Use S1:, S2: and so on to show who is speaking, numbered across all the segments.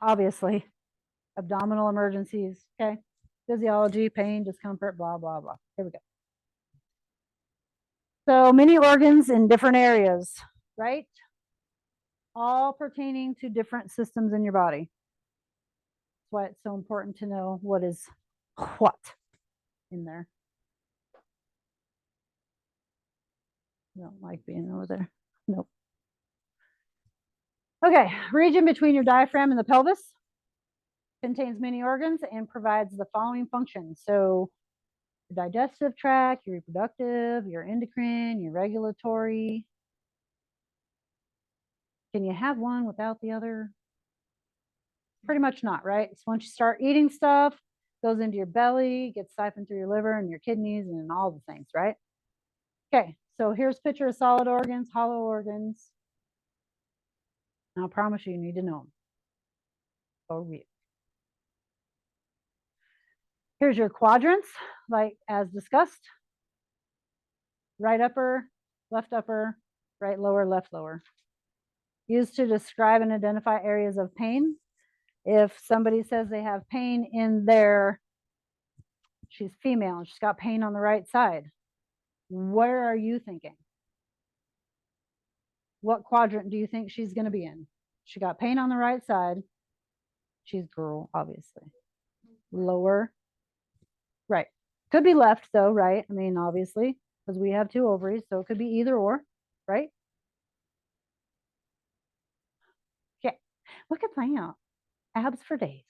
S1: obviously. Abdominal emergencies, okay? Physiology, pain, discomfort, blah, blah, blah. Here we go. So many organs in different areas, right? All pertaining to different systems in your body. That's why it's so important to know what is what in there. I don't like being over there. Nope. Okay, region between your diaphragm and the pelvis contains many organs and provides the following functions. So your digestive tract, your reproductive, your endocrine, your regulatory. Can you have one without the other? Pretty much not, right? So once you start eating stuff, goes into your belly, gets siphoned through your liver and your kidneys and all the things, right? Okay, so here's a picture of solid organs, hollow organs. I'll promise you need to know them. Go read. Here's your quadrants, like as discussed. Right upper, right lower, left lower. Used to describe and identify areas of pain. If somebody says they have pain in their, she's female and she's got pain on the right side, where are you thinking? What quadrant do you think she's going to be in? She got pain on the right side. She's girl, obviously. Lower, right. Could be left though, right? I mean, obviously, because we have two ovaries, so it could be either or, right? Okay, look at that. Abs for days.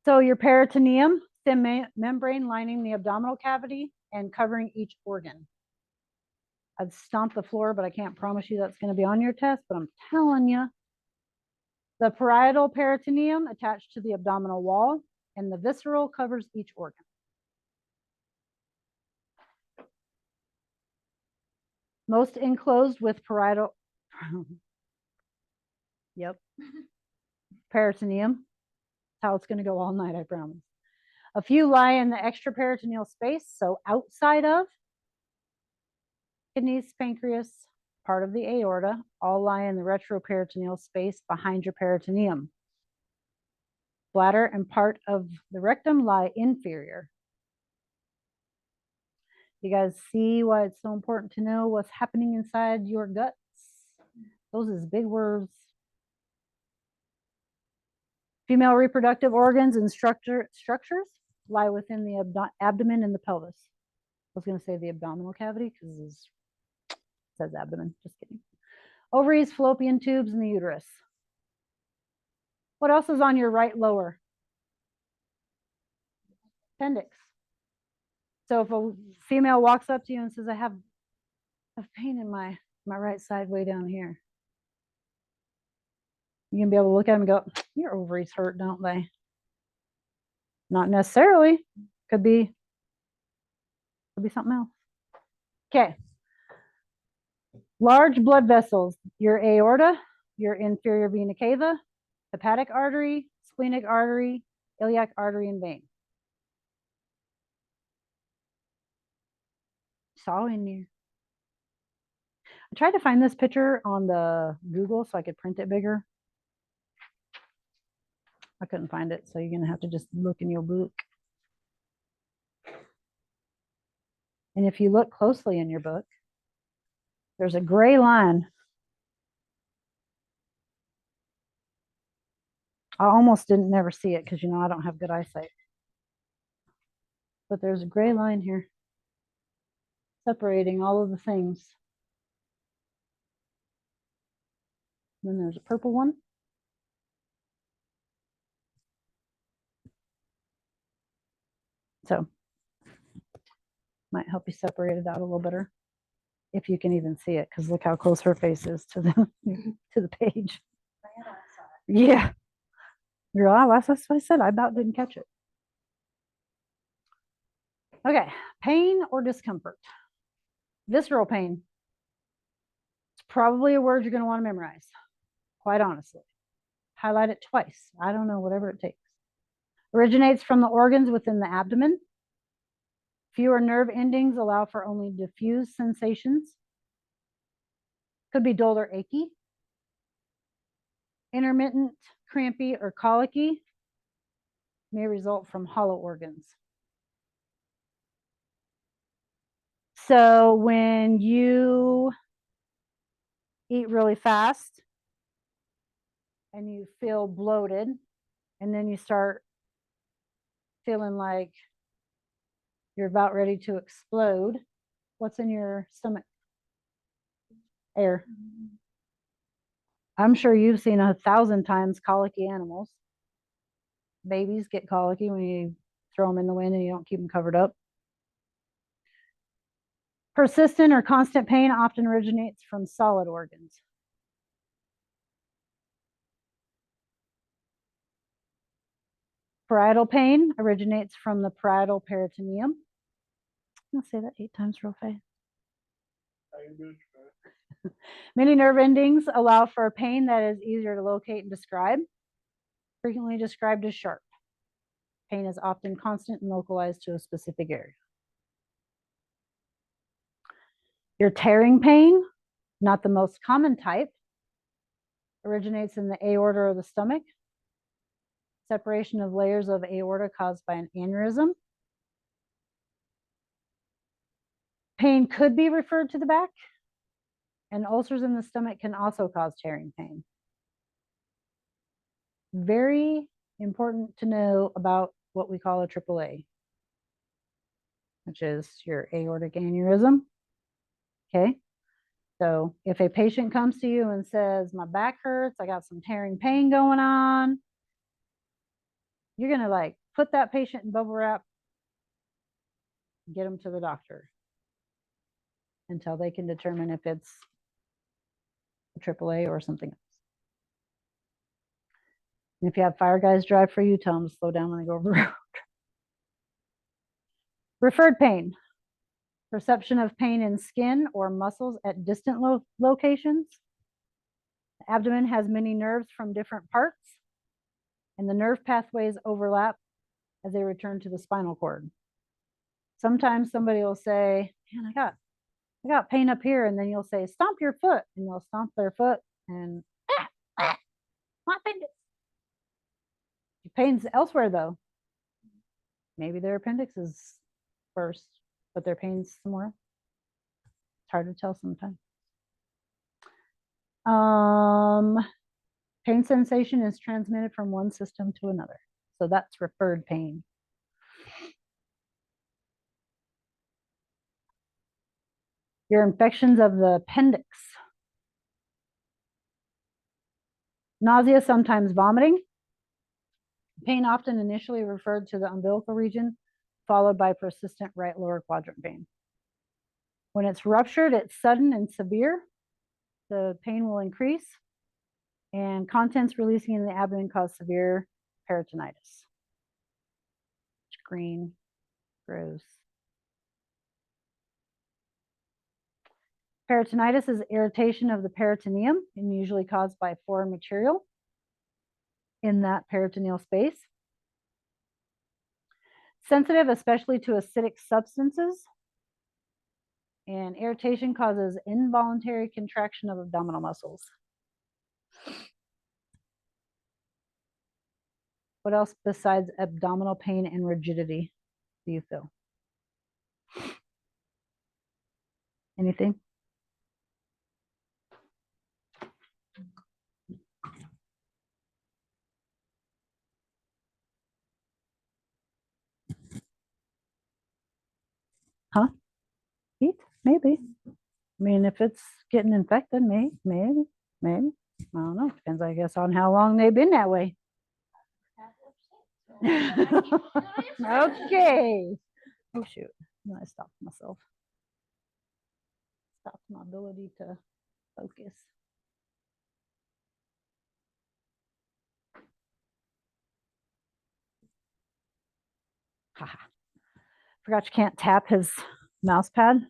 S1: So your peritoneum, thin membrane lining the abdominal cavity and covering each organ. I'd stomp the floor, but I can't promise you that's going to be on your test, but I'm telling you. The parietal peritoneum attached to the abdominal wall, and the visceral covers each organ. Most enclosed with parietal, yep, peritoneum. How it's going to go all night, I promise. A few lie in the extraperitoneal space, so outside of kidneys, pancreas, part of the aorta, all lie in the retroperitoneal space behind your peritoneum. Bladder and part of the rectum lie inferior. You guys see why it's so important to know what's happening inside your guts? Those is big words. Female reproductive organs and structures lie within the abdomen and the pelvis. I was going to say the abdominal cavity because it says abdomen. Just kidding. Ovaries, fallopian tubes, and the uterus. What else is on your right lower? Appendix. So if a female walks up to you and says, I have pain in my right side way down here, you're going to be able to look at them and go, your ovaries hurt, don't they? Not necessarily. Could be something else. Okay. Large blood vessels, your aorta, your inferior vena cava, hepatic artery, splenic artery, iliac artery, and vein. Saw in there. I tried to find this picture on the Google so I could print it bigger. I couldn't find it, so you're going to have to just look in your book. And if you look closely in your book, there's a gray line. I almost didn't never see it because, you know, I don't have good eyesight. But there's a gray line here separating all of the things. Then there's a purple one. So might help you separate it out a little better if you can even see it, because look how close her face is to the to the page. Yeah. Girl, that's what I said. I about didn't catch it. Okay, pain or discomfort. Visceral pain. It's probably a word you're going to want to memorize, quite honestly. Highlight it twice. I don't know, whatever it takes. Originates from the organs within the abdomen. Fewer nerve endings allow for only diffuse sensations. Could be dull or achy. Intermittent, crampy, or colicky may result from hollow organs. So when you eat really fast and you feel bloated, and then you start feeling like you're about ready to explode, what's in your stomach? Air. I'm sure you've seen 1,000 times colicky animals. Babies get colicky when you throw them in the wind and you don't keep them covered up. Persistent or constant pain often originates from solid organs. Parietal pain originates from the parietal peritoneum. I'll say that 8 times real fast. Many nerve endings allow for a pain that is easier to locate and describe, frequently described as sharp. Pain is often constant and localized to a specific area. Your tearing pain, not the most common type, originates in the aorta or the stomach. Separation of layers of aorta caused by an aneurysm. Pain could be referred to the back, and ulcers in the stomach can also cause tearing pain. Very important to know about what we call a AAA, which is your aortic aneurysm. Okay, so if a patient comes to you and says, my back hurts, I got some tearing pain going on, you're going to like put that patient in bubble wrap, get them to the doctor until they can determine if it's a AAA or something else. And if you have fire guys drive for you, tell them to slow down when they go over the road. Referred pain, perception of pain in skin or muscles at distant locations. The abdomen has many nerves from different parts, and the nerve pathways overlap as they return to the spinal cord. Sometimes somebody will say, man, I got pain up here, and then you'll say, stomp your foot, and they'll stomp their foot, and my appendix. Pain's elsewhere though. Maybe their appendix is first, but their pain's somewhere else. It's hard to tell sometimes. Pain sensation is transmitted from one system to another. So that's referred pain. Your infections of the appendix. Nausea, sometimes vomiting. Pain often initially referred to the umbilical region, followed by persistent right lower quadrant pain. When it's ruptured, it's sudden and severe. The pain will increase, and contents releasing in the abdomen cause severe peritonitis. Green, gross. Peritonitis is irritation of the peritoneum and usually caused by foreign material in that peritoneal space. Sensitive, especially to acidic substances. And irritation causes involuntary contraction of abdominal muscles. What else besides abdominal pain and rigidity do you feel? Anything? Huh? Heat? Maybe. I mean, if it's getting infected, maybe. I don't know. Depends, I guess, on how long they've been that way. Okay. Oh, shoot. I stopped myself. Stopped my ability to focus. Haha. Forgot you can't tap his mouse pad. You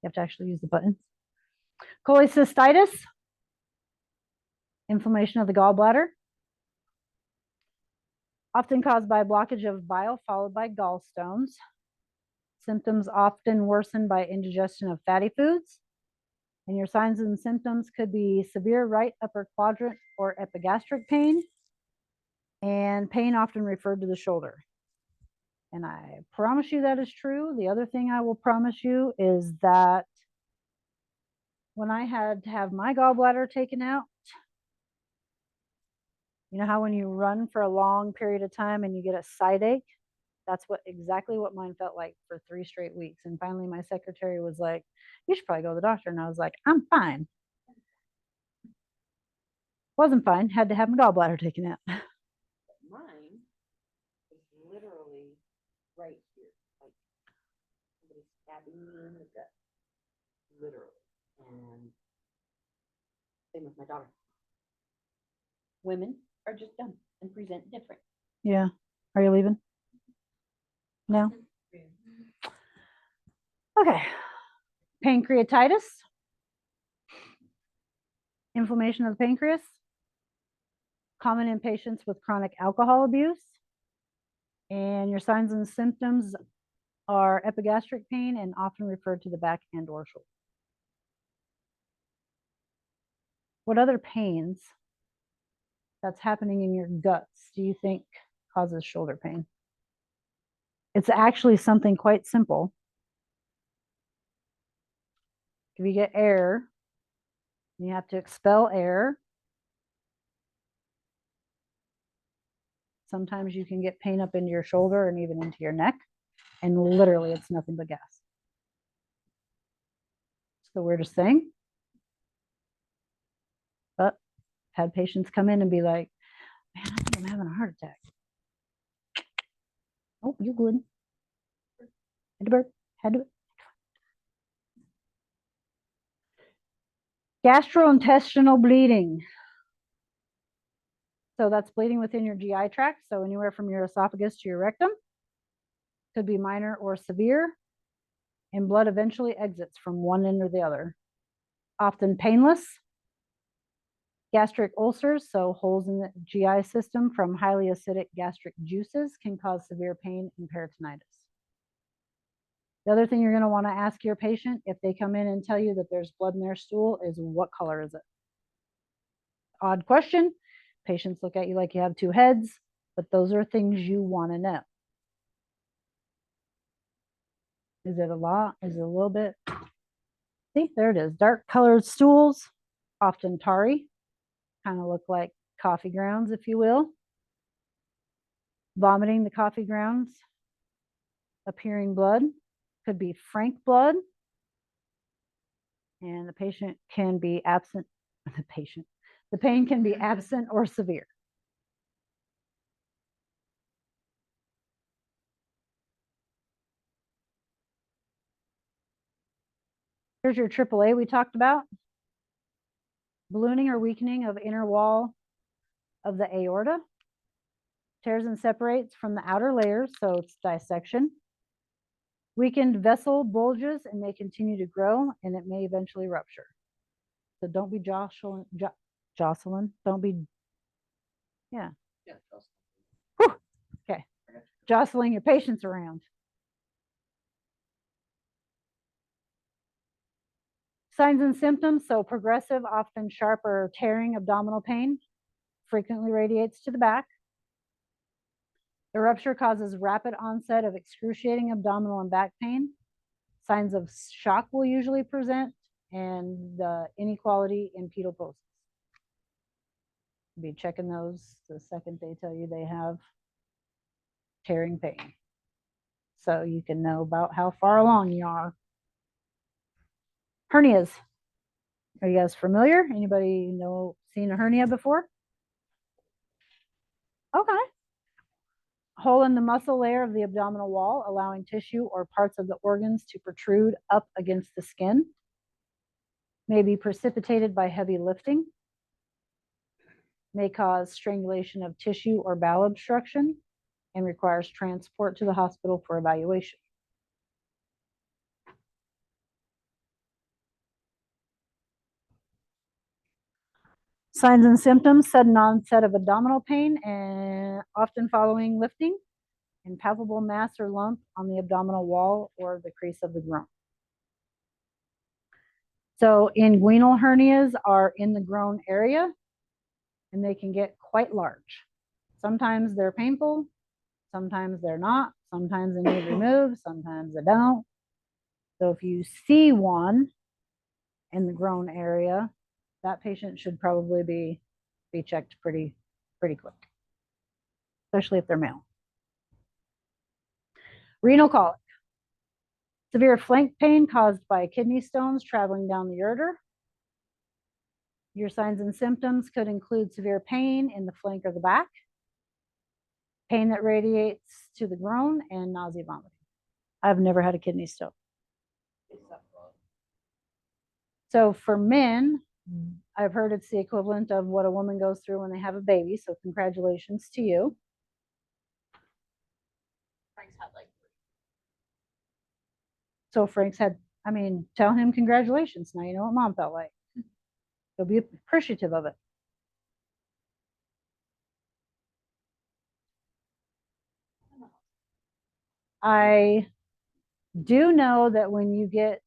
S1: have to actually use the buttons. Cholecystitis, inflammation of the gallbladder, often caused by blockage of bile followed by gallstones. Symptoms often worsen by indigestion of fatty foods. And your signs and symptoms could be severe right upper quadrant or epigastric pain, and pain often referred to the shoulder. And I promise you that is true. The other thing I will promise you is that when I had to have my gallbladder taken out, you know how when you run for a long period of time and you get a side ache? That's exactly what mine felt like for 3 straight weeks. And finally my secretary was like, you should probably go to the doctor. And I was like, I'm fine. Wasn't fine, had to have my gallbladder taken out.
S2: Mine is literally right here, like somebody stabbing me in the gut, literally. And same with my daughter. Women are just dumb and present different.
S1: Yeah. Are you leaving? No? Okay. Pancreatitis. Inflammation of the pancreas. Common in patients with chronic alcohol abuse. And your signs and symptoms are epigastric pain and often referred to the back and or shoulder. What other pains that's happening in your guts do you think causes shoulder pain? It's actually something quite simple. If you get air, you have to expel air. Sometimes you can get pain up into your shoulder and even into your neck, and literally it's nothing but gas. It's the weirdest thing. But had patients come in and be like, man, I think I'm having a heart attack. Oh, you're good. Had to burp. Had to. Gastrointestinal bleeding. So that's bleeding within your GI tract. So anywhere from your esophagus to your rectum. Could be minor or severe. And blood eventually exits from one end or the other. Often painless. Gastric ulcers, so holes in the GI system from highly acidic gastric juices, can cause severe pain and peritonitis. The other thing you're going to want to ask your patient if they come in and tell you that there's blood in their stool is, what color is it? Odd question. Patients look at you like you have 2 heads, but those are things you want to know. Is it a lot? Is it a little bit? See, there it is. Dark colored stools, often tarry, kind of look like coffee grounds, if you will. Vomiting the coffee grounds, appearing blood, could be frank blood, and the patient can be absent. The pain can be absent or severe. Here's your AAA we talked about. Ballooning or weakening of inner wall of the aorta. Tears and separates from the outer layers, so it's dissection. Weakened vessel bulges and may continue to grow, and it may eventually rupture. So don't be jostling. Don't be, yeah. Whew. Okay. Jostling your patients around. Signs and symptoms, so progressive, often sharp or tearing abdominal pain, frequently radiates to the back. The rupture causes rapid onset of excruciating abdominal and back pain. Signs of shock will usually present, and the inequality in pedal pulses. Be checking those the second they tell you they have tearing pain, so you can know about how far along you are. Hernias. Are you guys familiar? Anybody seen a hernia before? Okay. Hole in the muscle layer of the abdominal wall, allowing tissue or parts of the organs to protrude up against the skin. May be precipitated by heavy lifting. May cause strangulation of tissue or bowel obstruction, and requires transport to the hospital for evaluation. Signs and symptoms: sudden onset of abdominal pain, and often following lifting, and palpable mass or lump on the abdominal wall or the crease of the groin. So inguinal hernias are in the groin area and they can get quite large. Sometimes they're painful, sometimes they're not, sometimes they need removed, sometimes they don't. So if you see one in the groin area, that patient should probably be checked pretty quick, especially if they're male. Renal colic. Severe flank pain caused by kidney stones traveling down the ureter. Your signs and symptoms could include severe pain in the flank or the back, pain that radiates to the groin, and nausea, vomiting. I've never had a kidney stone. So for men, I've heard it's the equivalent of what a woman goes through when they have a baby. So congratulations to you.
S2: Frank's had like
S1: So Frank's had, I mean, tell him congratulations. Now you know what mom felt like. He'll be appreciative of it. I do know that when you get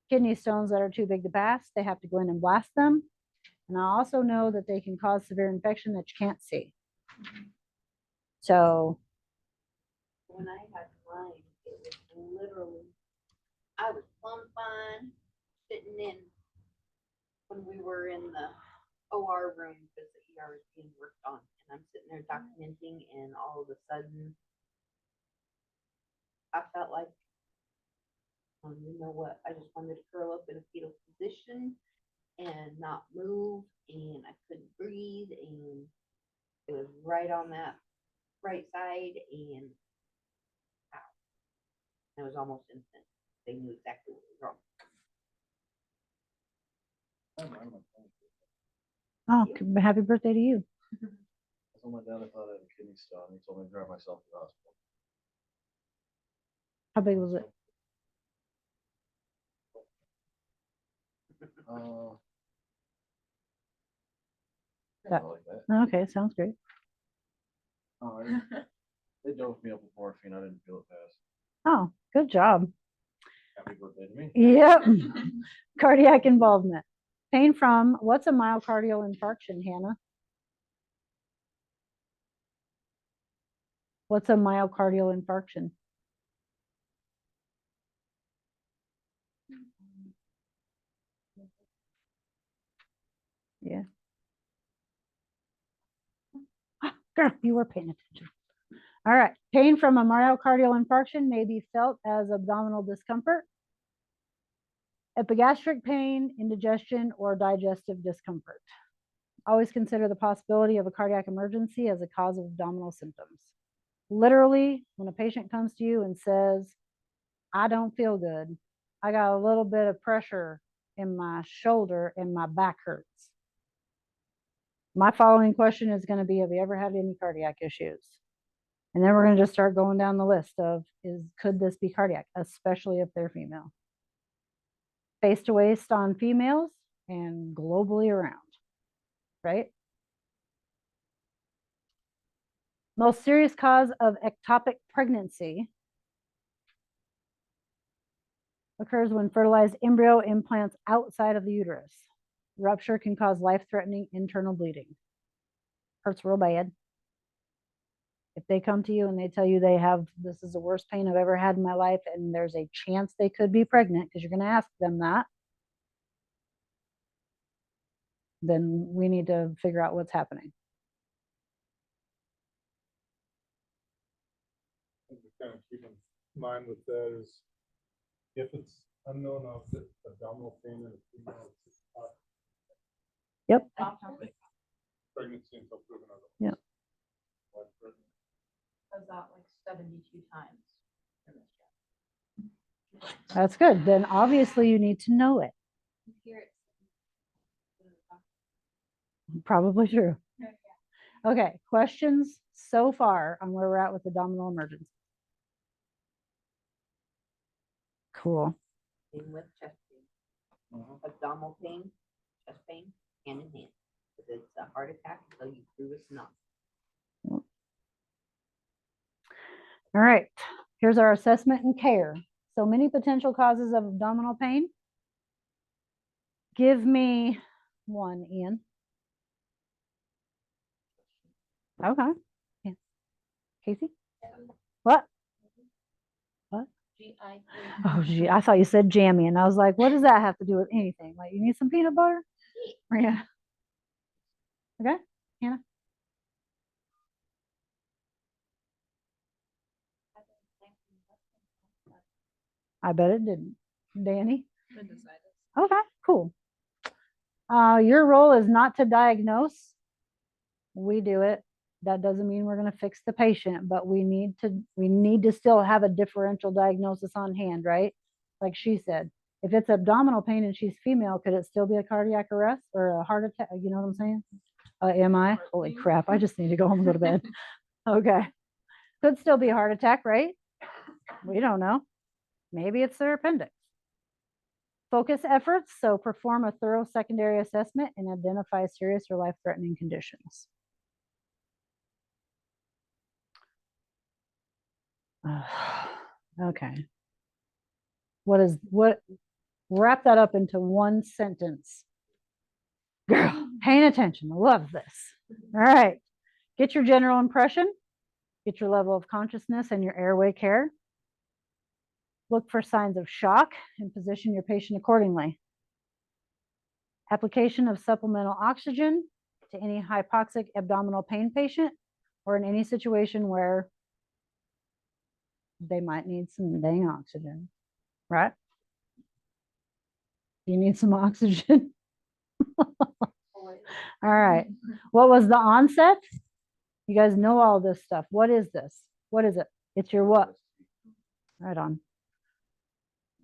S1: kidney stones that are too big to pass, they have to go in and blast them. And I also know that they can cause severe infection that you can't see. So
S2: when I had mine, it was literally, I was plumb fine sitting in when we were in the OR room because the ER was being worked on, and I'm sitting there documenting, and all of a sudden, I felt like, you know what? I just wanted to curl up in a fetal position and not move, and I couldn't breathe, and it was right on that right side, and ow. It was almost instant. They knew exactly what was wrong.
S1: oh, happy birthday to you.
S3: I told my dad I thought I had a kidney stone. He told me to drive myself to the hospital.
S1: How big was it?
S3: That, like that.
S1: Okay, sounds great.
S3: Oh, they dosed me up with morphine. I didn't feel it pass.
S1: Oh, good job.
S3: Happy birthday to me.
S1: Yep. Cardiac involvement. Pain from, what's a myocardial infarction, Hannah? What's a myocardial infarction? Yeah. Girl, you were paying attention. All right. Pain from a myocardial infarction may be felt as abdominal discomfort, epigastric pain, indigestion, or digestive discomfort. Always consider the possibility of a cardiac emergency as a cause of abdominal symptoms. Literally, when a patient comes to you and says, I don't feel good, I got a little bit of pressure in my shoulder and my back hurts. My following question is going to be, have you ever had any cardiac issues? And then we're going to just start going down the list of, could this be cardiac, especially if they're female? Face to waist on females and globally around, right? Most serious cause of ectopic pregnancy occurs when fertilized embryo implants outside of the uterus. Rupture can cause life-threatening internal bleeding. Hurts real bad. If they come to you and they tell you this is the worst pain I've ever had in my life, and there's a chance they could be pregnant, because you're going to ask them that, then we need to figure out what's happening.
S4: Kind of keep in mind with that is if it's unknown of the abdominal pain in a female, it's not
S1: Yep.
S4: pregnancy until proven otherwise.
S1: Yep.
S2: Does that like 72 times in this job.
S1: That's good. Then obviously you need to know it.
S2: Here it's
S1: Probably true. Okay, questions so far on where we're at with abdominal emergency? Cool.
S2: in with chest pain, abdominal pain, chest pain, hand in hand. Because it's a heart attack until you prove it's not.
S1: All right, here's our assessment and care. So many potential causes of abdominal pain. Give me one, Ian. Okay. Yeah. Casey? What?
S2: GI.
S1: Oh, gee, I thought you said jammy, and I was like, what does that have to do with anything? Like, you need some peanut butter? Yeah. Okay, Hannah? I bet it didn't. Danny? Okay, cool. Your role is not to diagnose. We do it. That doesn't mean we're going to fix the patient, but we need to still have a differential diagnosis on hand, right? Like she said, if it's abdominal pain and she's female, could it still be a cardiac arrest or a heart attack? You know what I'm saying? Am I? Holy crap. I just need to go home and go to bed. Okay. Could still be a heart attack, right? We don't know. Maybe it's their appendix. Focus efforts. So perform a thorough secondary assessment and identify serious or life-threatening conditions. Okay. Wrap that up into one sentence. Girl, paying attention. Love this. All right. Get your general impression. Get your level of consciousness and your airway care. Look for signs of shock and position your patient accordingly. Application of supplemental oxygen to any hypoxic abdominal pain patient or in any situation where they might need some dang oxygen, right? You need some oxygen. All right. What was the onset? You guys know all this stuff. What is this? What is it? It's your what? Right on.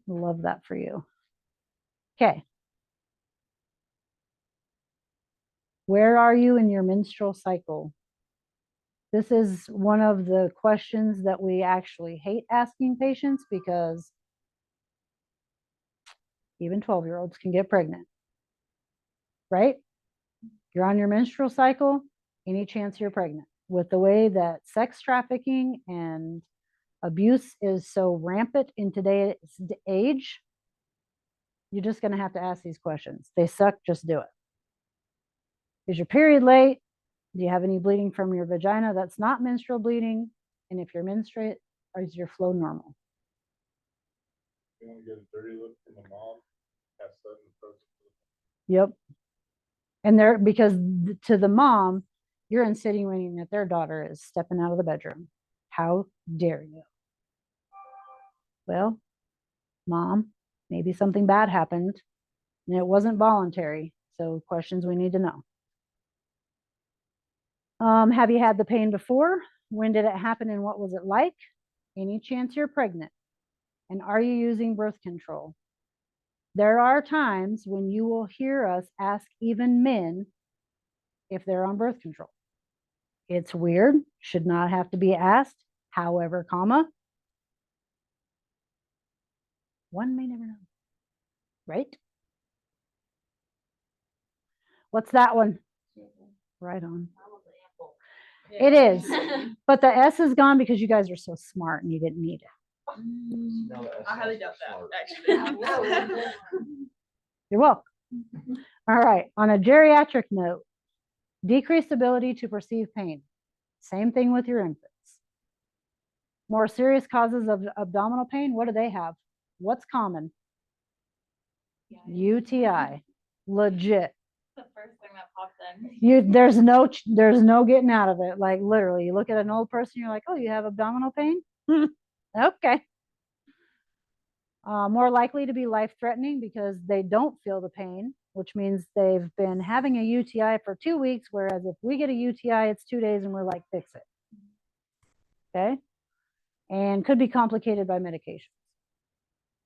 S1: Love that for you. Okay. Where are you in your menstrual cycle? This is one of the questions that we actually hate asking patients because even 12-year-olds can get pregnant, right? You're on your menstrual cycle, any chance you're pregnant. With the way that sex trafficking and abuse is so rampant in today's age, you're just going to have to ask these questions. They suck, just do it. Is your period late? Do you have any bleeding from your vagina that's not menstrual bleeding? And if you're menstruate, is your flow normal?
S4: You want to get a dirty look from the mom? Ask that in the process.
S1: Yep. And they're because to the mom, you're insinuating that their daughter is stepping out of the bedroom. How dare you? Well, mom, maybe something bad happened and it wasn't voluntary. So questions we need to know. Have you had the pain before? When did it happen and what was it like? Any chance you're pregnant? And are you using birth control? There are times when you will hear us ask even men if they're on birth control. It's weird, should not have to be asked. However, comma, one may never know, right? What's that one? Right on. It is, but the S is gone because you guys are so smart and you didn't need it.
S5: I highly doubt that, actually.
S1: You're welcome. All right, on a geriatric note, decreased ability to perceive pain. Same thing with your infants. More serious causes of abdominal pain, what do they have? What's common? UTI. Legit.
S5: The first thing that popped in.
S1: There's no getting out of it. Like literally, you look at an old person, you're like, oh, you have abdominal pain? Okay. More likely to be life-threatening because they don't feel the pain, which means they've been having a UTI for 2 weeks, whereas if we get a UTI, it's 2 days and we're like, fix it. Okay? And could be complicated by medications.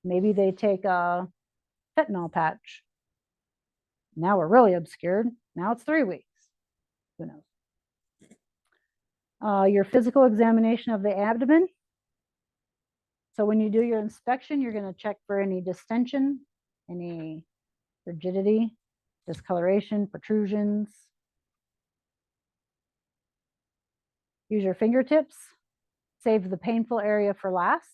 S1: Maybe they take a fentanyl patch. Now we're really obscured. Now it's 3 weeks. Who knows? Your physical examination of the abdomen. So when you do your inspection, you're going to check for any distension, any rigidity, discoloration, protrusions. Use your fingertips. Save the painful area for last.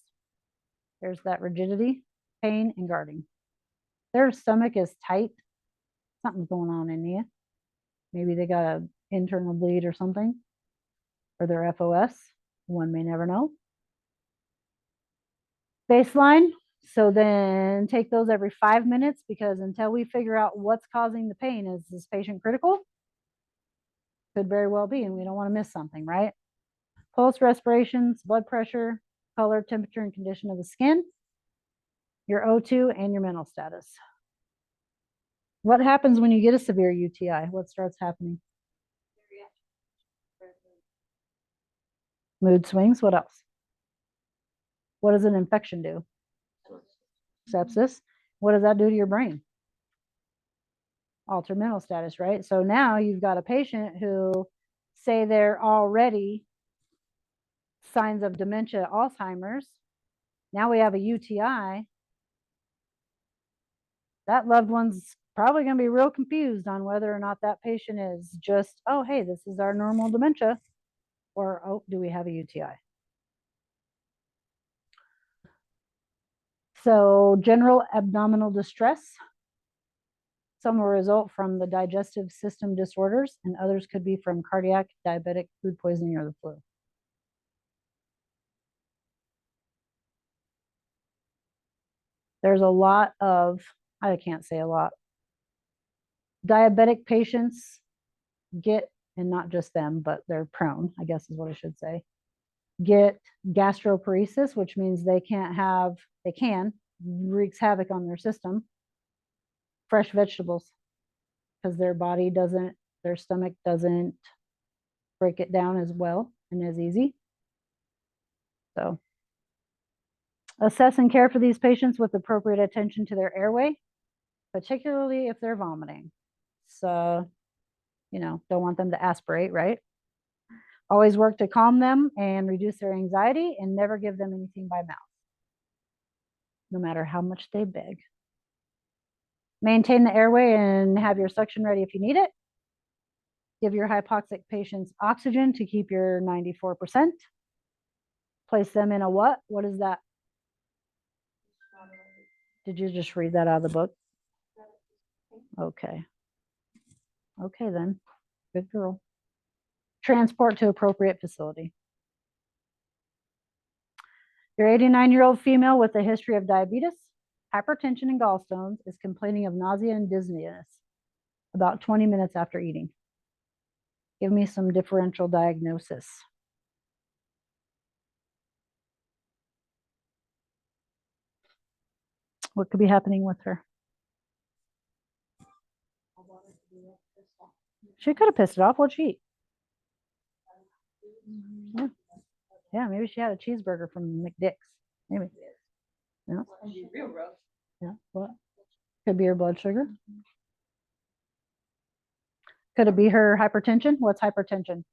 S1: There's that rigidity, pain, and guarding. Their stomach is tight Something's going on in you. Maybe they got an internal bleed or something, or their FOS. One may never know. Baseline. So then take those every 5 minutes, because until we figure out what's causing the pain, is this patient critical? Could very well be, and we don't want to miss something, right? Pulse, respirations, blood pressure, color, temperature, and condition of the skin, your O2, and your mental status. What happens when you get a severe UTI? What starts happening? Mood swings. What else? What does an infection do? Sepsis. What does that do to your brain? Alter mental status, right? So now you've got a patient who, say they're already signs of dementia, Alzheimer's. Now we have a UTI. That loved one's probably going to be real confused on whether or not that patient is just, oh, hey, this is our normal dementia, or, oh, do we have a UTI? So general abdominal distress. Some will result from the digestive system disorders, and others could be from cardiac, diabetic, food poisoning, or the flu. There's a lot of, I can't say a lot, diabetic patients get, and not just them, but they're prone, I guess is what I should say, get gastroparesis, which means they can, wreaks havoc on their system. Fresh vegetables, because their body doesn't, their stomach doesn't break it down as well and as easy. So assess and care for these patients with appropriate attention to their airway, particularly if they're vomiting. So, don't want them to aspirate, right? Always work to calm them and reduce their anxiety, and never give them anything by mouth, no matter how much they beg. Maintain the airway and have your suction ready if you need it. Give your hypoxic patients oxygen to keep your 94%. Place them in a what? What is that? Did you just read that out of the book? Okay. Okay then. Good girl. Transport to appropriate facility. Your 89-year-old female with a history of diabetes, hypertension, and gallstones is complaining of nausea and dizziness about 20 minutes after eating. Give me some differential diagnosis. What could be happening with her? She could have pissed it off. What'd she eat? Yeah, maybe she had a cheeseburger from McDick's. Maybe. Yeah. Yeah. What? Could be her blood sugar. Could it be her hypertension? What's hypertension?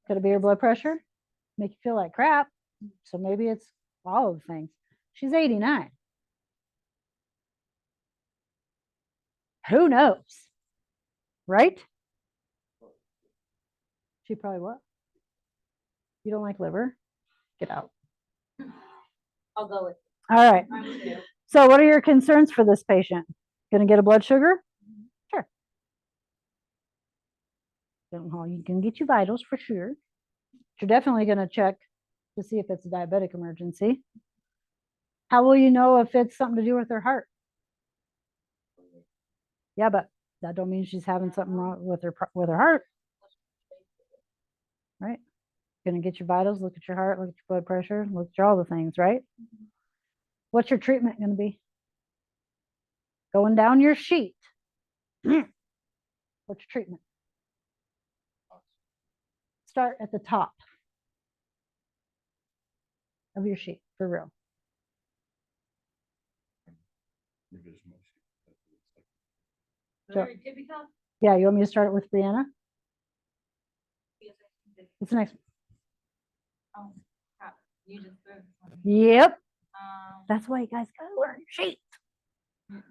S1: Could it be her blood pressure? Make you feel like crap. So maybe it's all of the things. She's 89. Who knows? Right? She probably what? You don't like liver? Get out.
S2: I'll go with
S1: All right.
S2: it.
S1: So what are your concerns for this patient? Gonna get a blood sugar? Sure. You can get your vitals for sure. You're definitely gonna check to see if it's a diabetic emergency. How will you know if it's something to do with her heart? Yeah, but that don't mean she's having something wrong with her heart. Right? Gonna get your vitals, look at your heart, look at your blood pressure, look at all the things, right? What's your treatment gonna be? Going down your sheet. What's your treatment? Start at the top of your sheet, for real.
S5: Very typical.
S1: Yeah, you want me to start it with Brianna? What's the next one?
S5: Oh, crap. You just threw this one.
S1: Yep. That's why you guys gotta learn your sheet.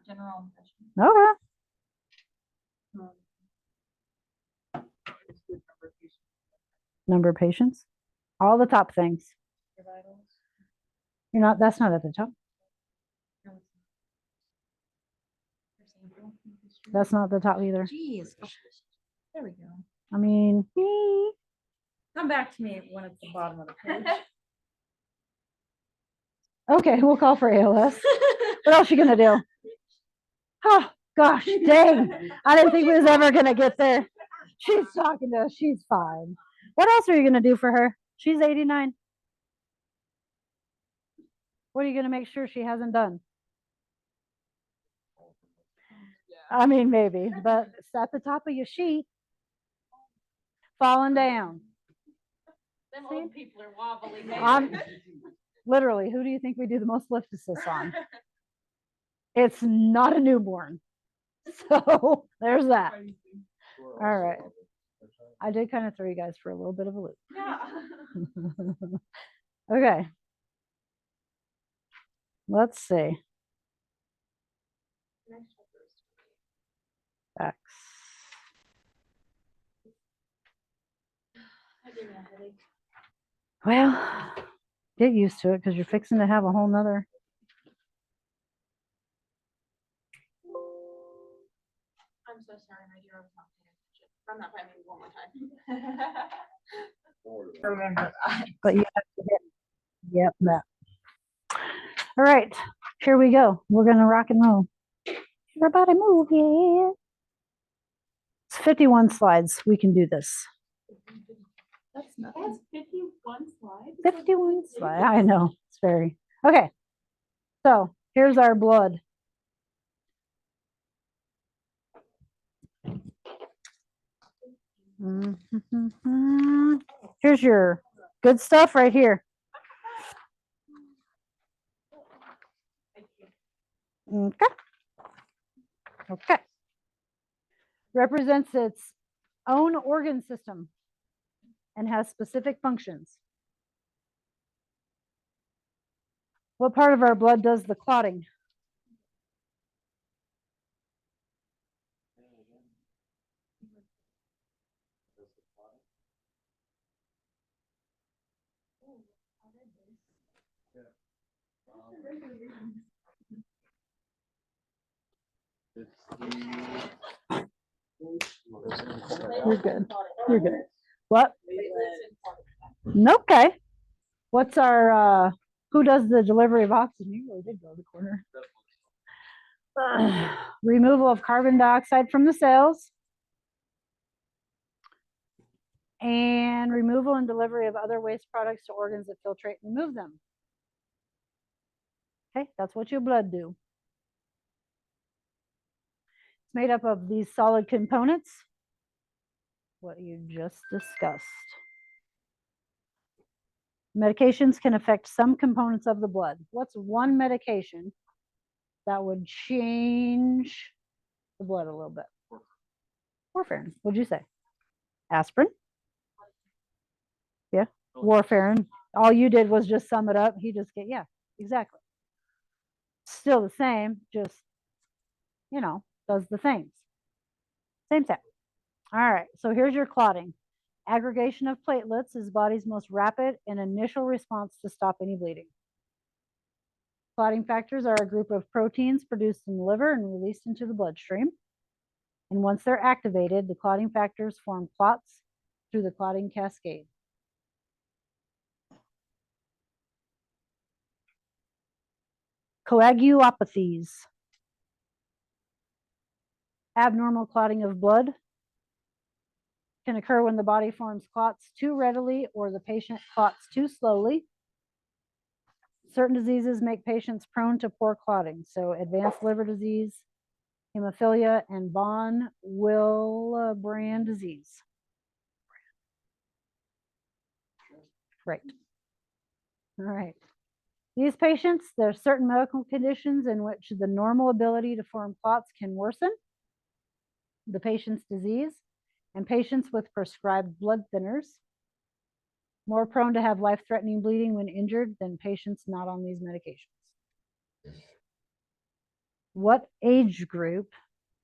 S5: General impression.
S1: Okay. Number of patients. All the top things.
S5: Your vitals.
S1: That's not at the top.
S5: Your sample history.
S1: That's not the top either.
S5: Jeez. There we go.
S1: I mean,
S5: Come back to me when it's the bottom of the page.
S1: okay, we'll call for ALS. What else you gonna do? Oh, gosh, dang. I didn't think we was ever gonna get there. She's talking to us. She's fine. What else are you gonna do for her? She's 89. What are you gonna make sure she hasn't done? I mean, maybe, but it's at the top of your sheet. Falling down.
S5: Them
S1: See?
S5: old people are wobbly.
S1: I'm literally, who do you think we do the most lift assists on? It's not a newborn. So there's that. All right. I did kind of throw you guys for a little bit of a loop.
S5: Yeah.
S1: Okay. Let's see. X. Well, get used to it because you're fixing to have a whole nother.
S5: I'm so sorry, my dear. I was not paying attention. Run that by me one more time. Remember that.
S1: But you have to hit. Yep, that. All right, here we go. We're gonna rock and roll. Everybody move, yeah. It's 51 slides. We can do this.
S5: That's not. That's 51 slides.
S1: 51 slides. I know. It's very okay. So here's our blood. Here's your good stuff right here. Okay. Okay. Represents its own organ system and has specific functions. What part of our blood does the clotting? You're good. You're good. What? Okay. What's our who does the delivery of oxygen? You really did go to the corner. Removal of carbon dioxide from the cells. And removal and delivery of other waste products to organs that filtrate and remove them. Okay, that's what your blood do. It's made up of these solid components, what you just discussed. Medications can affect some components of the blood. What's one medication that would change the blood a little bit? Warfarin. What'd you say? Aspirin? Yeah, warfarin. All you did was just sum it up. He just get, yeah, exactly. Still the same, just, you know, does the things. Same thing. All right, so here's your clotting. Aggregation of platelets is body's most rapid and initial response to stop any bleeding. Clotting factors are a group of proteins produced in the liver and released into the bloodstream. And once they're activated, the clotting factors form clots through the clotting cascade. Coagulopathies. Abnormal clotting of blood can occur when the body forms clots too readily or the patient clots too slowly. Certain diseases make patients prone to poor clotting. So advanced liver disease, hemophilia, and von Willebrand disease. Right. All right. These patients, there are certain medical conditions in which the normal ability to form clots can worsen the patient's disease, and patients with prescribed blood thinners more prone to have life-threatening bleeding when injured than patients not on these medications. What age group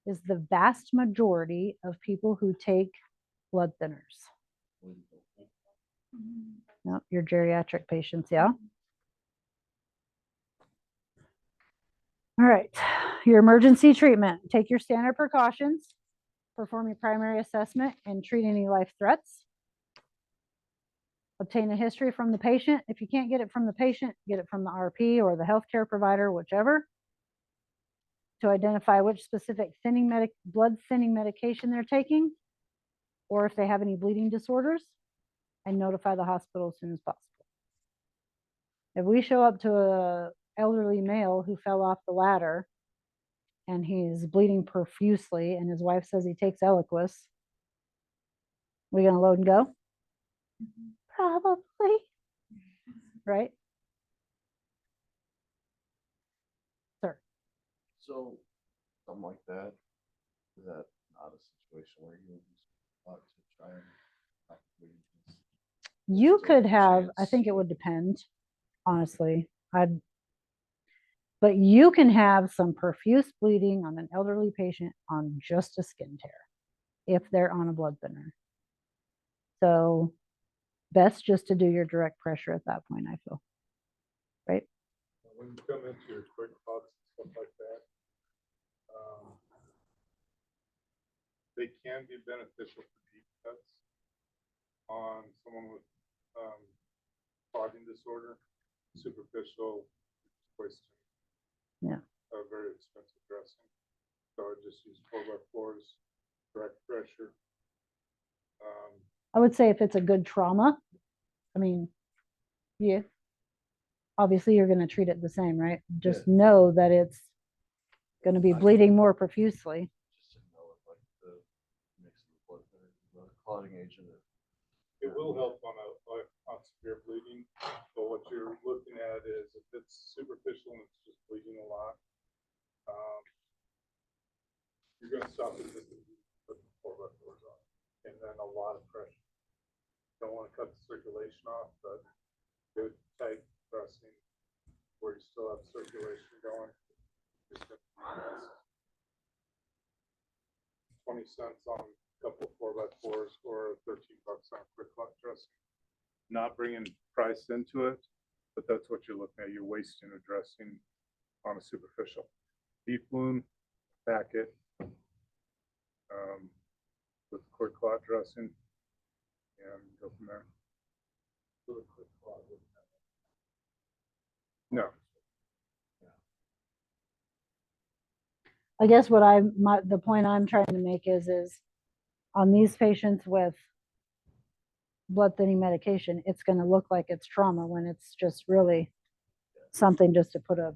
S1: is the vast majority of people who take blood thinners? No, your geriatric patients, yeah. All right, Your emergency treatment, take your standard precautions, perform your primary assessment and treat any life threats. Obtain a history from the patient. If you can't get it from the patient, get it from the RP or the healthcare provider, whichever, to identify which specific blood thinning medication they're taking, or if they have any bleeding disorders, and notify the hospital as soon as possible. If we show up to an elderly male who fell off the ladder and he's bleeding profusely and his wife says he takes Eliquis, we gonna load and go? Probably, right? Sir,
S3: So, something like that, is that not a situation where you would use to try and possibly just
S1: you
S3: still
S1: could
S3: have a
S1: have, I
S3: chance?
S1: think it would depend, honestly. But you can have some profuse bleeding on an elderly patient on just a skin tear if they're on a blood thinner. So best just to do your direct pressure at that point, I feel. Right?
S4: When you come into your quick thoughts and stuff like that, they can be beneficial for deep cuts on someone with clotting disorder, superficial wasting.
S1: Yeah.
S4: A very expensive dressing. So I just use 4x4s, direct pressure.
S1: I would say if it's a good trauma, I mean, yeah, obviously you're going to treat it the same, right? Just know that it's going to be bleeding more profusely.
S3: Just to know if like the mix of the blood thinner, the clotting agent.
S4: It will help on severe bleeding, but what you're looking at is if it's superficial and it's just bleeding a lot, you're going to stop it with the 4x4s on, and then a lot of pressure. Don't want to cut the circulation off, but good tight pressing where you still have circulation going. Just 20 cents on a couple of 4x4s or $13 on a quick clot dressing. Not bringing price into it, but that's what you're looking at. You're wasting a dressing on a superficial. Deep wound, pack it with quick clot dressing and go from there. No.
S1: I guess the point I'm trying to make is on these patients with blood thinning medication, it's going to look like it's trauma when it's just really something just to put a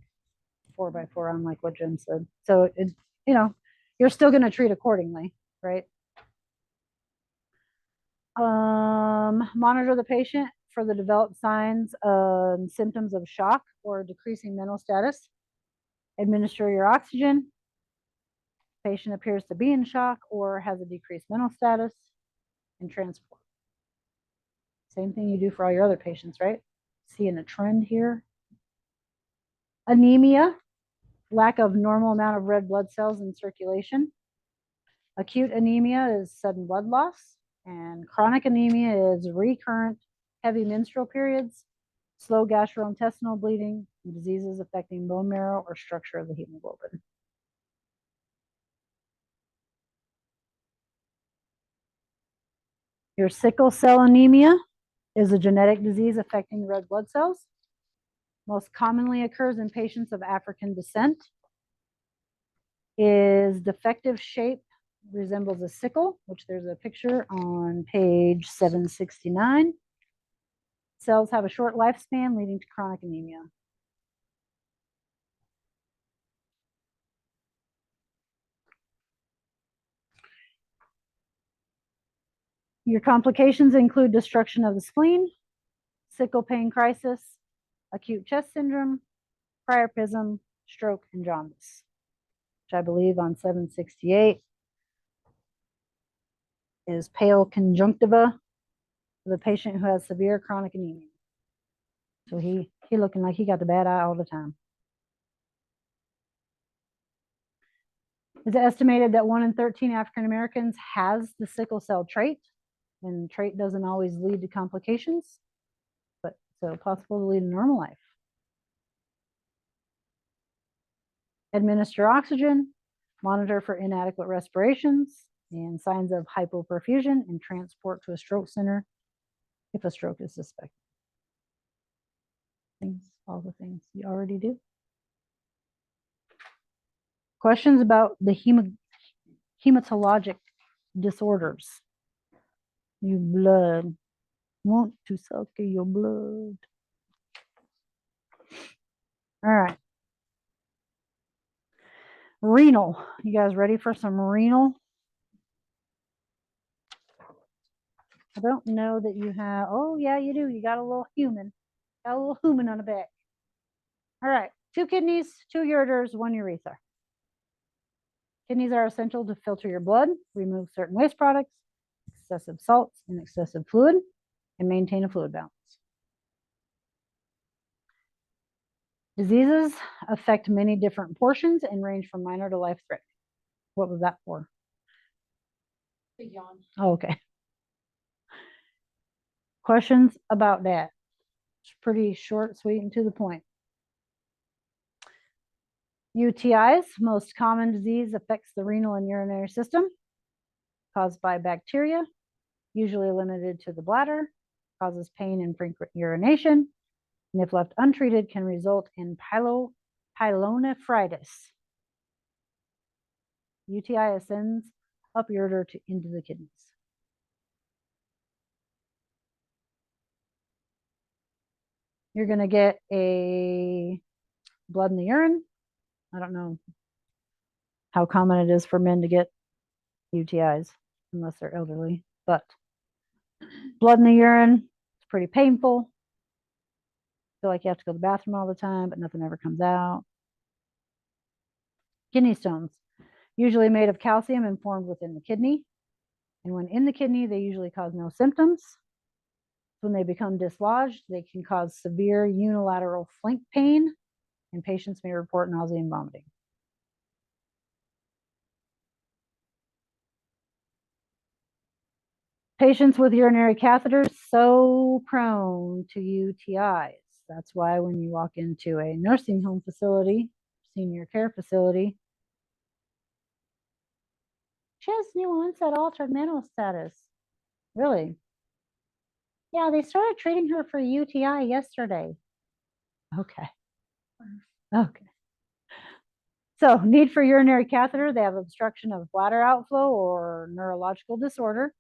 S1: 4x4 on, like what Jim said. So you're still going to treat accordingly, right? Monitor the patient for the developed signs and symptoms of shock or decreasing mental status. Administer your oxygen. Patient appears to be in shock or has a decreased mental status, and transport. Same thing you do for all your other patients, right? Seeing a trend here. Anemia, lack of normal amount of red blood cells in circulation. Acute anemia is sudden blood loss, and chronic anemia is recurrent heavy menstrual periods, slow gastrointestinal bleeding, and diseases affecting bone marrow or structure of the hemoglobin. Your sickle cell anemia is a genetic disease affecting red blood cells. Most commonly occurs in patients of African descent. Is defective shape, resembles a sickle, which there's a picture on page 769. Cells have a short lifespan leading to chronic anemia. Your complications include destruction of the spleen, sickle pain crisis, acute chest syndrome, priapism, stroke, and jaundice, which I believe on 768 is pale conjunctiva for the patient who has severe chronic anemia. So he looking like he got the bad eye all the time. It's estimated that 1 in 13 African Americans has the sickle cell trait, and trait doesn't always lead to complications, but so possible to lead a normal life. administer oxygen, monitor for inadequate respirations and signs of hypoperfusion, and transport to a stroke center if a stroke is suspected. All the things you already do. Questions about the hematologic disorders. Your blood. Want to suck your blood. All right. Renal. You guys ready for some renal? I don't know that you have. Oh, yeah, you do. You got a little human. Got a little human on the back. All right. 2 kidneys, 2 ureters, 1 urethra. Kidneys are essential to filter your blood, remove certain waste products, excessive salts, and excessive fluid, and maintain a fluid balance. Diseases affect many different portions and range from minor to life-threatening. What was that for?
S5: Big yawn.
S1: Oh, okay. Questions about that? It's pretty short, sweet, and to the point. UTIs, most common disease, affects the renal and urinary system, caused by bacteria, usually limited to the bladder, causes pain and frequent urination, and if left untreated, can result in pyelonephritis. UTI ascends up ureter into the kidneys. You're going to get a blood in the urine. I don't know how common it is for men to get UTIs unless they're elderly, but blood in the urine, it's pretty painful. Feel like you have to go to the bathroom all the time, but nothing ever comes out. Kidney stones, usually made of calcium and formed within the kidney. And when in the kidney, they usually cause no symptoms. When they become dislodged, they can cause severe unilateral flank pain, and patients may report nausea and vomiting. Patients with urinary catheters so prone to UTIs. That's why when you walk into a nursing home facility, senior care facility, she has new onset altered mental status. Really? Yeah, they started treating her for UTI yesterday. Okay. Okay. So, need for urinary catheter, they have obstruction of bladder outflow or neurological disorder.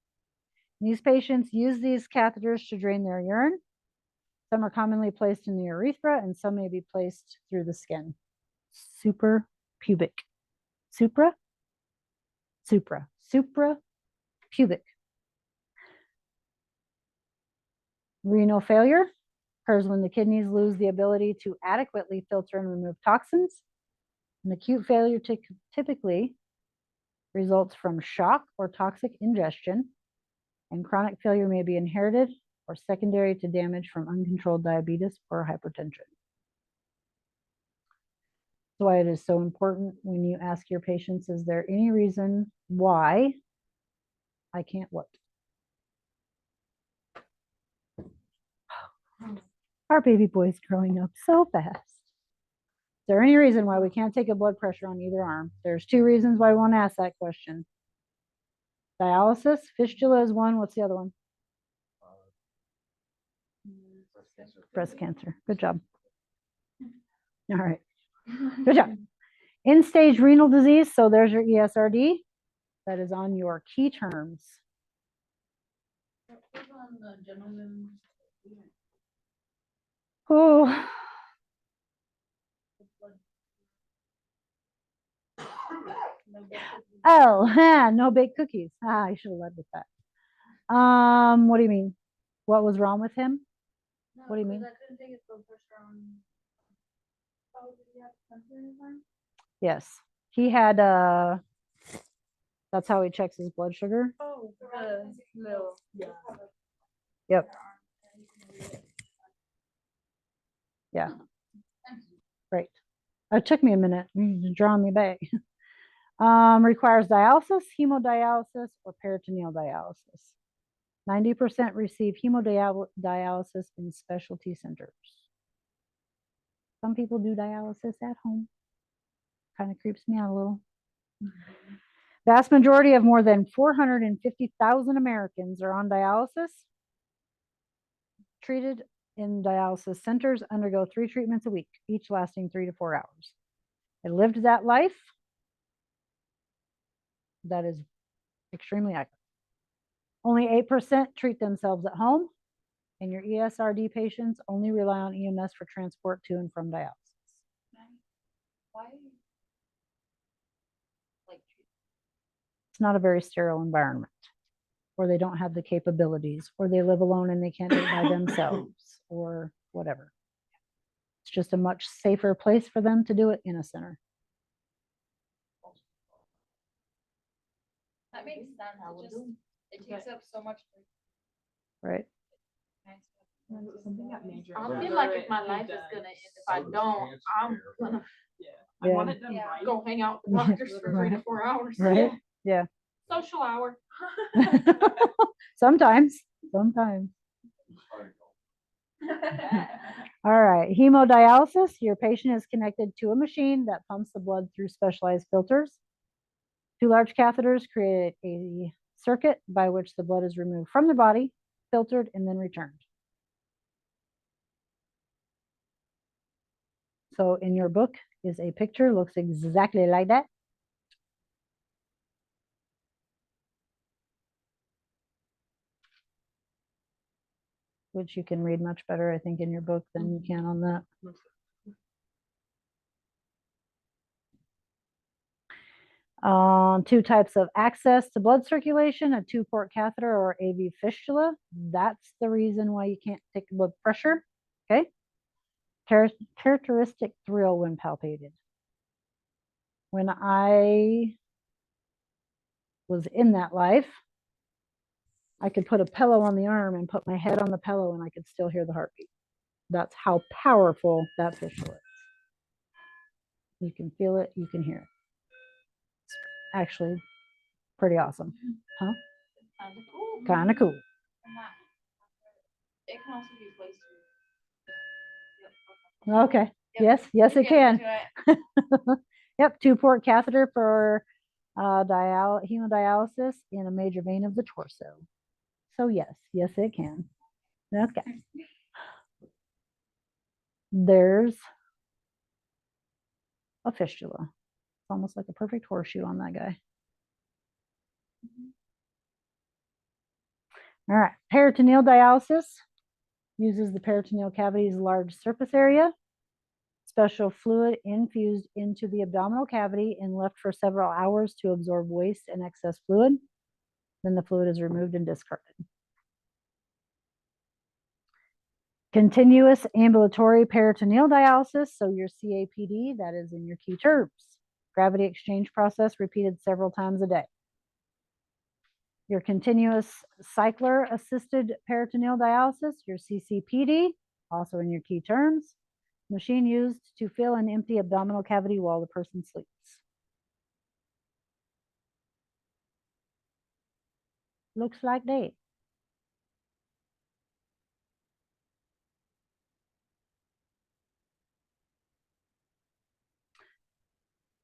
S1: These patients use these catheters to drain their urine. Some are commonly placed in the urethra, and some may be placed through the skin. Suprapubic. Suprapubic. Renal failure occurs when the kidneys lose the ability to adequately filter and remove toxins. An acute failure typically results from shock or toxic ingestion, and chronic failure may be inherited or secondary to damage from uncontrolled diabetes or hypertension. That's why it is so important when you ask your patients, is there any reason why I can't what? Our baby boy's growing up so fast. Is there any reason why we can't take a blood pressure on either arm? There's 2 reasons why we want to ask that question. Dialysis, fistula is one. What's the other one? Breast cancer. Good job. All right. Good job. End-stage renal disease. So there's your ESRD. That is on your key terms. Oh. Oh, no baked cookies. I should have led with that. What do you mean? What was wrong with him? What do you mean?
S5: I couldn't take his blood pressure on. Oh, did he have cancer in his arm?
S1: Yes. He had that's how he checks his blood sugar.
S5: Oh, the little. Yeah.
S1: Yep. Yeah. Great. It took me a minute. You're drawing me back. Requires dialysis, hemodialysis, or peritoneal dialysis. 90% receive hemodialysis in specialty centers. Some people do dialysis at home. kind of creeps me out a little. Vast majority of more than 450,000 Americans are on dialysis. Treated in dialysis centers undergo 3 treatments a week, each lasting 3 to 4 hours. I lived that life. That is extremely accurate. Only 8% treat themselves at home, and your ESRD patients only rely on EMS for transport to and from dialysis.
S2: Why? Like,
S1: It's not a very sterile environment, or they don't have the capabilities, or they live alone and they can't do it by themselves, or whatever. It's just a much safer place for them to do it in a center.
S5: That makes sense.
S2: How
S5: It
S2: we
S5: just,
S2: do.
S5: it takes up so much.
S1: Right.
S5: I feel like if my life is gonna end, if I don't, I'm gonna
S6: I
S1: Yeah.
S6: want it done
S5: Yeah.
S6: right.
S5: go hang out with the doctors for 3 to 4 hours.
S1: Right. Yeah.
S5: Social hour.
S1: Sometimes. All right, hemodialysis. Your patient is connected to a machine that pumps the blood through specialized filters. 2 large catheters create a circuit by which the blood is removed from the body, filtered, and then returned. So in your book is a picture, looks exactly like that. Which you can read much better, I think, in your book than you can on that. Two types of access to blood circulation, a 2-port catheter or AV fistula. That's the reason why you can't take blood pressure. Okay. Characteristic thrill when palpated. When I was in that life, I could put a pillow on the arm and put my head on the pillow and I could still hear the heartbeat. That's how powerful that fistula is. You can feel it, you can hear it. It's actually pretty awesome. Huh?
S5: Kinda cool.
S1: Kind of cool.
S5: And that- It can also be placed.
S1: Okay. Yes, it can. Yep, 2-port catheter for hemodialysis in a major vein of the torso. So yes, it can. Okay. There's a fistula. It's almost like a perfect horseshoe on that guy. All right, peritoneal dialysis uses the peritoneal cavity's large surface area. Special fluid infused into the abdominal cavity and left for several hours to absorb waste and excess fluid. Then the fluid is removed and discarded. Continuous ambulatory peritoneal dialysis, so your CAPD, that is in your key terms. Gravity exchange process repeated several times a day. Your continuous cycler assisted peritoneal dialysis, your CCPD, also in your key terms. Machine used to fill an empty abdominal cavity while the person sleeps. Looks like that.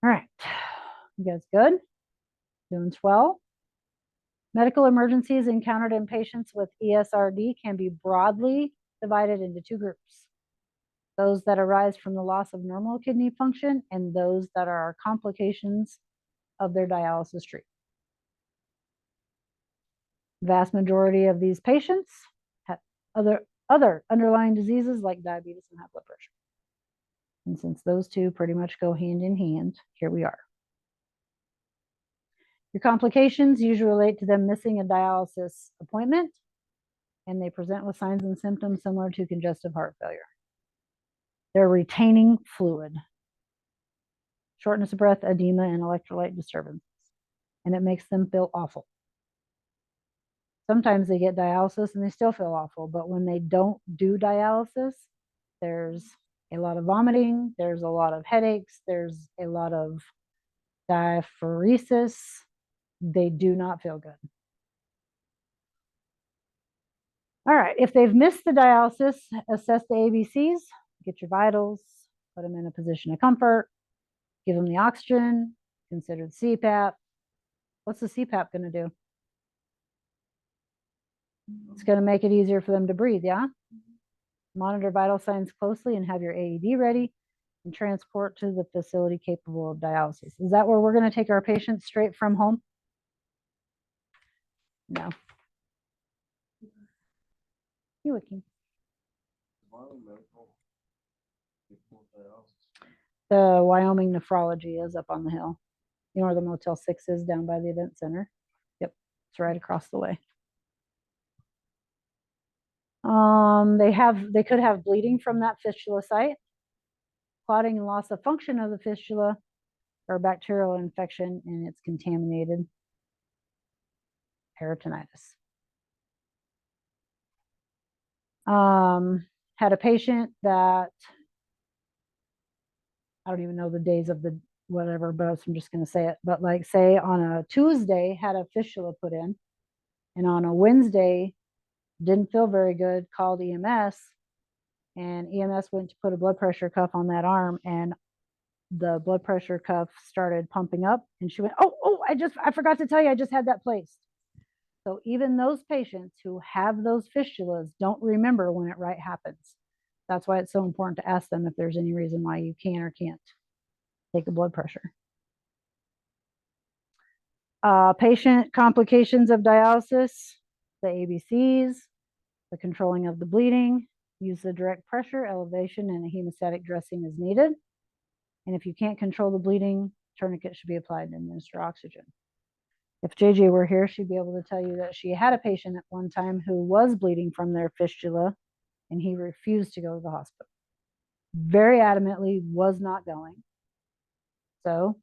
S1: All right, you guys good? Doing swell? Medical emergencies encountered in patients with ESRD can be broadly divided into 2 groups. Those that arise from the loss of normal kidney function and those that are complications of their dialysis treatment. Vast majority of these patients have other underlying diseases like diabetes and high blood pressure. And since those 2 pretty much go hand in hand, here we are. Your complications usually relate to them missing a dialysis appointment, and they present with signs and symptoms similar to congestive heart failure. They're retaining fluid, shortness of breath, edema, and electrolyte disturbances, and it makes them feel awful. Sometimes they get dialysis and they still feel awful, but when they don't do dialysis, there's a lot of vomiting, there's a lot of headaches, there's a lot of diaphoresis. They do not feel good. All right, if they've missed the dialysis, assess the ABCs, get your vitals, put them in a position of comfort, give them the oxygen, consider the CPAP. What's the CPAP going to do? It's going to make it easier for them to breathe, yeah? Monitor vital signs closely and have your AED ready and transport to the facility capable of dialysis. Is that where we're going to take our patients straight from home? No. You looking? The Wyoming Nephrology is up on the hill. You know where the Motel 6 is, down by the event center? Yep, it's right across the way. They could have bleeding from that fistula site, clotting and loss of function of the fistula, or bacterial infection, and it's contaminated. Peritonitis. Had a patient that, I don't even know the days of the whatever, but I'm just going to say it. But like, say on a Tuesday, had a fistula put in, and on a Wednesday, didn't feel very good, called EMS, and EMS went to put a blood pressure cuff on that arm, and the blood pressure cuff started pumping up, and she went, oh, I forgot to tell you, I just had that placed. So even those patients who have those fistulas don't remember when it right happens. That's why it's so important to ask them if there's any reason why you can or can't take a blood pressure. Patient complications of dialysis, the ABCs, the controlling of the bleeding, use the direct pressure, elevation, and a hemostatic dressing is needed. And if you can't control the bleeding, tourniquet should be applied to administer oxygen. If JJ were here, she'd be able to tell you that she had a patient at one time who was bleeding from their fistula, and he refused to go to the hospital. Very adamantly was not going. So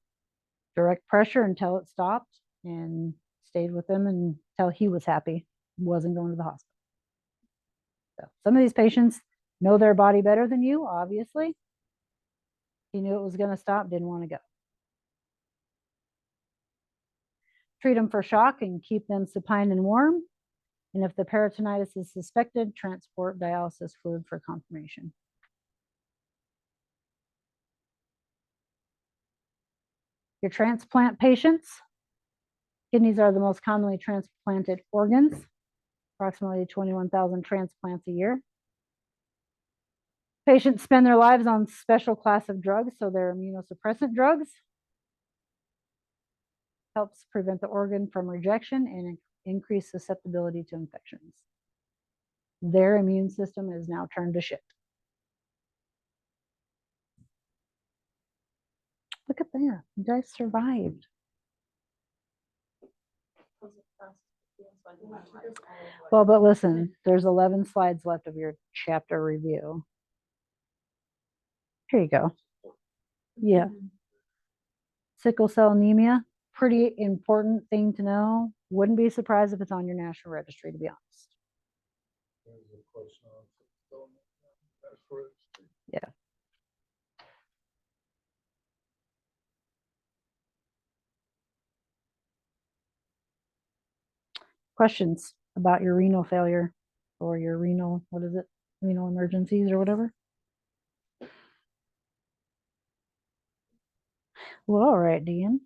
S1: direct pressure until it stopped, and stayed with him until he was happy, wasn't going to the hospital. So some of these patients know their body better than you, obviously. He knew it was going to stop, didn't want to go. Treat them for shock and keep them supine and warm. And if the peritonitis is suspected, transport dialysis fluid for confirmation. Your transplant patients, kidneys are the most commonly transplanted organs, approximately 21,000 transplants a year. Patients spend their lives on special class of drugs, so they're immunosuppressant drugs. Helps prevent the organ from rejection and increase susceptibility to infections. Their immune system is now turned to shit. Look at there, you guys survived. Well, but listen, there's 11 slides left of your chapter review. Here you go. Yeah. Sickle cell anemia, pretty important thing to know. Wouldn't be surprised if it's on your national registry, to be honest. Yeah. Questions about your renal failure or your renal, what is it? Renal emergencies or whatever? Well, all right, Dean.